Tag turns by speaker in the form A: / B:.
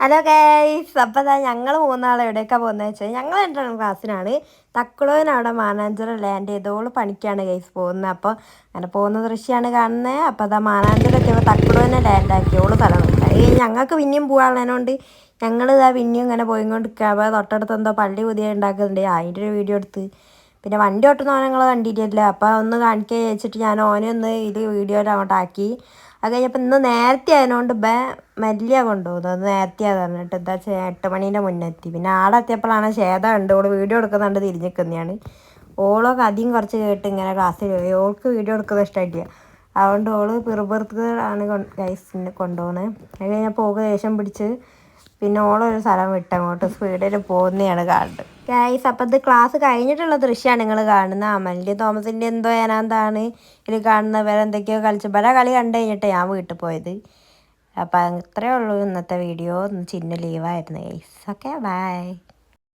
A: Hello guys, അപ്പോൾ ഞങ്ങൾ മൂന്നാൾ എവിടേക്കാണ് പോകുന്നത് വെച്ചാൽ ഞങ്ങൾ രണ്ടാളും ക്ലാസ്സിനാണ്. തക്കുടോനവിടെ മാനാഞ്ചിറ ലാൻഡ് ചെയ്തോള് പണിക്കാണ് ഗൈസ് പോകുന്നത്. അപ്പോൾ അങ്ങനെ പോകുന്ന ദൃശ്യമാണ് കാണുന്നത്. അപ്പോൾ അതാ മാനാഞ്ചിറ എത്തിയപ്പോൾ തക്കുടോനെ ലാൻഡാക്കിയോള് സ്ഥലം വിട്ടായി. ഞങ്ങൾക്ക് പിന്നെയും പോകാനുള്ളതിനോണ്ട് ഞങ്ങൾ ഇതാ പിന്നെയും ഇങ്ങനെ പോയിക്കൊണ്ടിരിക്കുക. അപ്പോൾ തൊട്ടടുത്ത് എന്തോ പള്ളി പുതിയ ഉണ്ടാക്കുന്നുണ്ട്, അതിൻ്റെ ഒരു വീഡിയോ എടുത്ത്. പിന്നെ വണ്ടി ഓട്ടുന്ന ഞങ്ങൾ കണ്ടിട്ടില്ല. അപ്പോൾ ഒന്ന് കാണിക്കുക വെച്ചിട്ട് ഞാൻ ഓനെ ഒന്ന് ഇത് വീഡിയോയിൽ അങ്ങോട്ടാക്കി. അത് കഴിഞ്ഞപ്പോൾ ഇന്ന് നേരത്തെ ആയതുകൊണ്ട് മെല്ലിയ കൊണ്ടുപോകുന്നത്. അത് നേരത്തെ പറഞ്ഞിട്ട് എന്താ വെച്ചാൽ 8 മണീൻ്റെ മുന്നെത്തി. പിന്നെ ആടെ എത്തിയപ്പോഴാണ് ശ്വേത ഉണ്ട്, ഓള് വീഡിയോ എടുക്കുന്നുണ്ട്, തിരിഞ്ഞ് നിൽക്കുന്നതാണ്. ഓളൊക്കെ അധികം കുറച്ച് കേട്ട് ഇങ്ങനെ ക്ലാസ്സിൽ പോയി. ഓൾക്ക് വീഡിയോ എടുക്കുന്നത് ഇഷ്ടമായിട്ടില്ല. അതുകൊണ്ട് ഓള് പിറുപിറുത്താണ് ഗൈസിനെ കൊണ്ടുപോകുന്നത്. അത് കഴിഞ്ഞപ്പോൾ ഓൾക്ക് ദേഷ്യം പിടിച്ച് പിന്നെ ഓളൊരു സ്ഥലം വിട്ടങ്ങോട്ട് സ്പീഡിൽ പോകുന്നതാണ് കാണുന്നത് ഗൈസ്. അപ്പം ഇത് ക്ലാസ് കഴിഞ്ഞിട്ടുള്ള ദൃശ്യമാണ് നിങ്ങൾ കാണുന്നത്. അമലിൻ്റെ തോമസിൻ്റെ എന്തോ ഏനാന്താണ് ഇതിൽ കാണുന്നവരെ എന്തൊക്കെയോ കളിച്ച് കളി കണ്ടു കഴിഞ്ഞിട്ട് ഞാൻ വീട്ടിൽ പോയത്. അപ്പം അത്രയേ ഉള്ളൂ ഇന്നത്തെ വീഡിയോ. ചിന്ന ലീവായിരുന്നു ഗൈസ്. Okay, by.